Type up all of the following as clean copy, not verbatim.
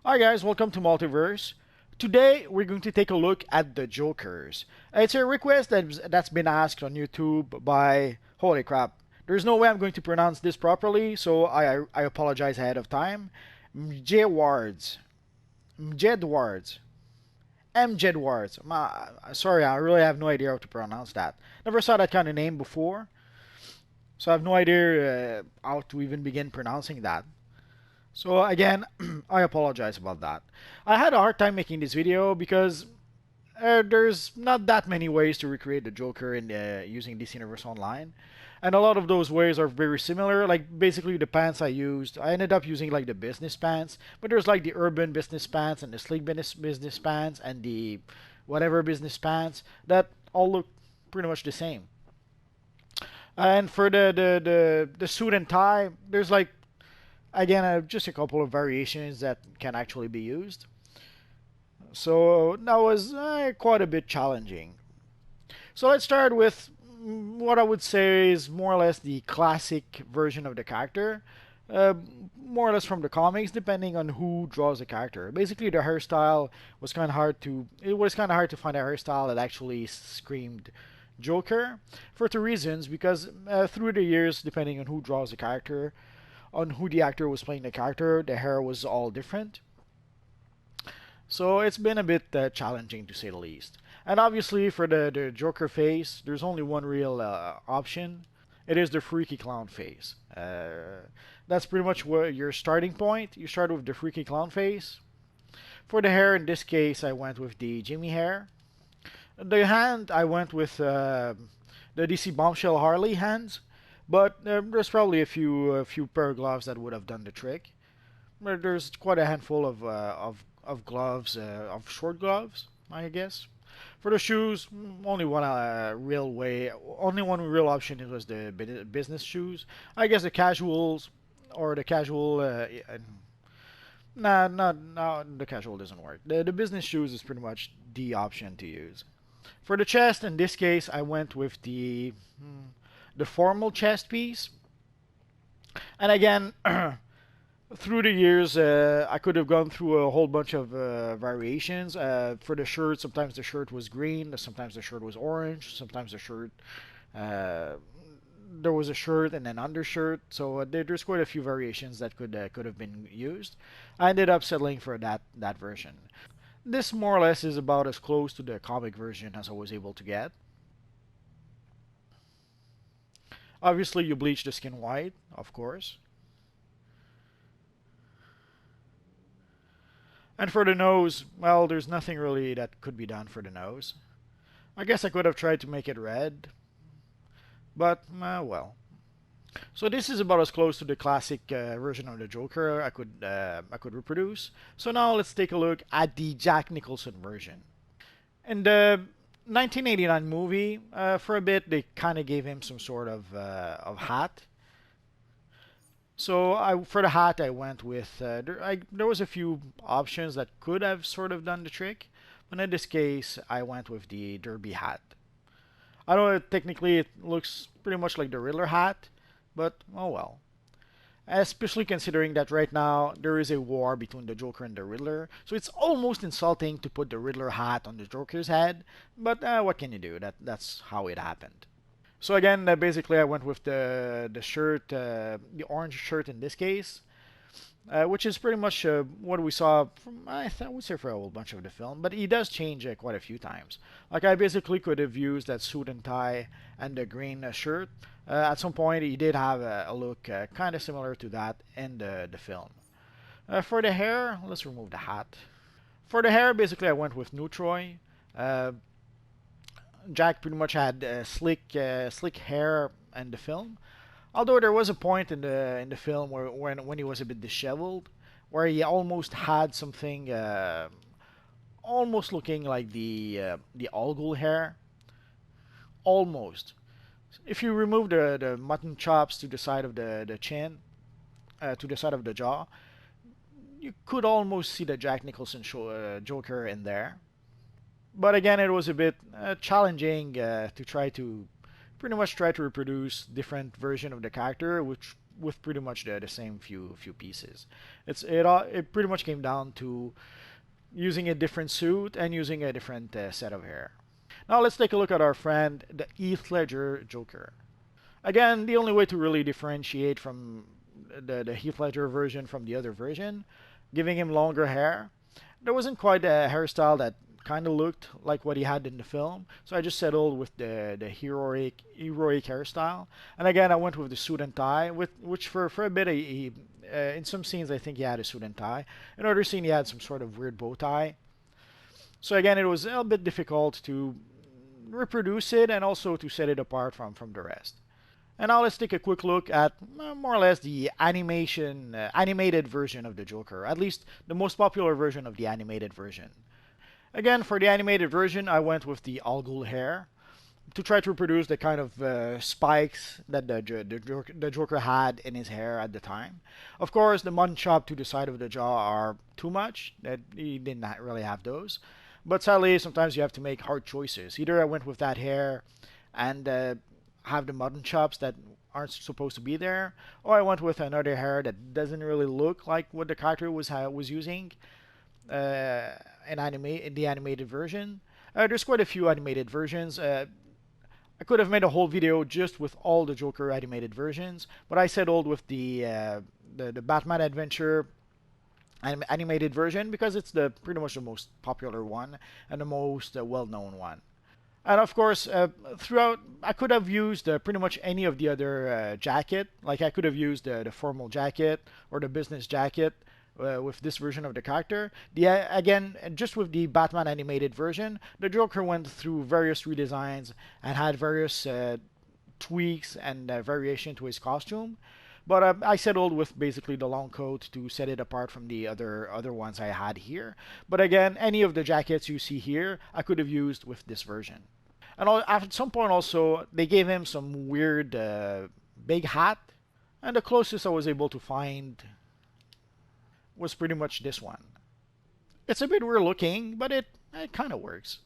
Hi guys, welcome to Multiverse. Today we're going to take a look at the Jokers. It's a request that's been asked on YouTube by holy crap. There's no way I'm going to pronounce this properly, so I apologize ahead of time. Mjedwards. Mjedwards. Mjedwards. Sorry, I really have no idea how to pronounce that. Never saw that kind of name before, so I have no idea how to even begin pronouncing that. So again, I apologize about that. I had a hard time making this video because there's not that many ways to recreate the Joker in using DC Universe Online, and a lot of those ways are very similar. Like basically the pants I used, I ended up using like the business pants, but there's like the urban business pants and the sleek business pants and the whatever business pants that all look pretty much the same. And for the suit and tie, there's like again, just a couple of variations that can actually be used. So that was quite a bit challenging. So let's start with what I would say is more or less the classic version of the character. Uh, More or less from the comics, depending on who draws the character. Basically, the hairstyle was kind of hard to. It was kind of hard to find a hairstyle that actually screamed Joker for two reasons. Because through the years, depending on who draws the character, on who the actor was playing the character, the hair was all different. So it's been a bit challenging to say the least. And obviously, for the Joker face, there's only one real option. It is the freaky clown face. That's pretty much what your starting point. You start with the freaky clown face. For the hair, in this case, I went with the Jimmy hair. The hand, I went with the DC Bombshell Harley hands. But there's probably a few pair of gloves that would have done the trick. There's quite a handful of gloves, of short gloves, I guess. For the shoes, only one real option was the business shoes. I guess the casuals or the casual. Nah, not no, the casual doesn't work. The business shoes is pretty much the option to use. For the chest, in this case, I went with the formal chest piece. And again, through the years, I could have gone through a whole bunch of variations. For the shirt, sometimes the shirt was green, sometimes the shirt was orange, sometimes the shirt uh, there was a shirt and an undershirt. So there's quite a few variations that could have been used. I ended up settling for that version. This more or less is about as close to the comic version as I was able to get. Obviously, you bleach the skin white, of course. And for the nose, well, there's nothing really that could be done for the nose. I guess I could have tried to make it red, but well. So this is about as close to the classic version of the Joker I could reproduce. So now let's take a look at the Jack Nicholson version. In the 1989 movie, for a bit they kind of gave him some sort of hat. So for the hat, I went with there was a few options that could have sort of done the trick, but in this case, I went with the derby hat. I know technically it looks pretty much like the Riddler hat, but oh well. Especially considering that right now there is a war between the Joker and the Riddler, so it's almost insulting to put the Riddler hat on the Joker's head. But what can you do? That's how it happened. So again, basically, I went with the shirt, the orange shirt in this case, which is pretty much what we saw from I would say for a whole bunch of the film. But he does change quite a few times. Like I basically could have used that suit and tie and the green shirt. At some point, he did have a look kind of similar to that in the film. For the hair, let's remove the hat. For the hair, basically, I went with Neutroy. Uh, Jack pretty much had slick hair in the film. Although there was a point in the film where when he was a bit disheveled, where he almost had something almost looking like the Algol hair, almost. If you remove the mutton chops to the side of the chin, to the side of the jaw, you could almost see the Jack Nicholson Joker in there. But again, it was a bit challenging to try to pretty much try to reproduce different version of the character, which with pretty much the same few pieces. It pretty much came down to using a different suit and using a different set of hair. Now let's take a look at our friend, the Heath Ledger Joker. Again, the only way to really differentiate from the Heath Ledger version from the other version, giving him longer hair. There wasn't quite a hairstyle that kind of looked like what he had in the film, so I just settled with the heroic hairstyle. And again, I went with the suit and tie, which for a bit in some scenes I think he had a suit and tie. In other scene he had some sort of weird bow tie. So again, it was a bit difficult to reproduce it and also to set it apart from the rest. And now let's take a quick look at more or less the animated version of the Joker, at least the most popular version of the animated version. Again, for the animated version, I went with the Al Ghul hair to try to reproduce the kind of spikes that the Joker had in his hair at the time. Of course, the mutton chop to the side of the jaw are too much. That he did not really have those. But sadly, sometimes you have to make hard choices. Either I went with that hair and have the mutton chops that aren't supposed to be there, or I went with another hair that doesn't really look like what the character was using in the animated version. There's quite a few animated versions. I could have made a whole video just with all the Joker animated versions, but I settled with the Batman Adventure animated version because it's the pretty much the most popular one and the most well-known one. And of course, throughout, I could have used pretty much any of the other jacket. Like I could have used the formal jacket or the business jacket with this version of the character. Again, just with the Batman animated version, the Joker went through various redesigns and had various tweaks and variation to his costume. But I settled with basically the long coat to set it apart from the other ones I had here. But again, any of the jackets you see here, I could have used with this version. And at some point also, they gave him some weird big hat. And the closest I was able to find was pretty much this one. It's a bit weird looking, but it kind of works.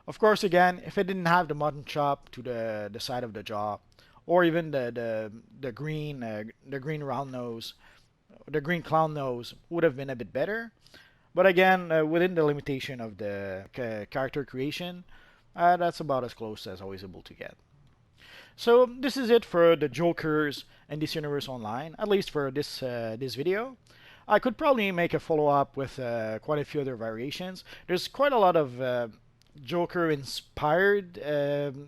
Of course, again, if it didn't have the mutton chop to the side of the jaw, or even the green round nose, the green clown nose would have been a bit better. But again, within the limitation of the character creation, that's about as close as I was able to get. So this is it for the Jokers and DC Universe Online, at least for this video. I could probably make a follow-up with quite a few other variations. There's quite a lot of Joker-inspired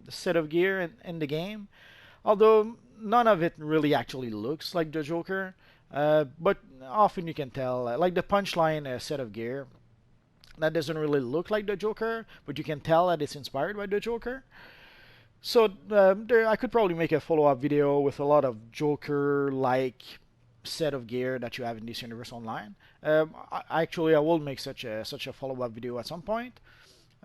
set of gear in the game, although none of it really actually looks like the Joker. But often you can tell, like the punchline set of gear, that doesn't really look like the Joker, but you can tell that it's inspired by the Joker. So I could probably make a follow-up video with a lot of Joker-like set of gear that you have in this universe online. Actually, I will make such a follow-up video at some point.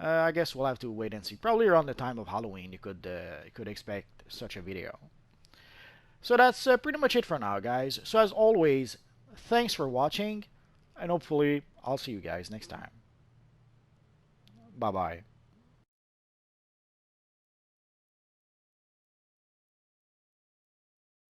I guess we'll have to wait and see. Probably around the time of Halloween, you could expect such a video. So that's pretty much it for now, guys. So as always, thanks for watching, and hopefully I'll see you guys next time. Bye bye.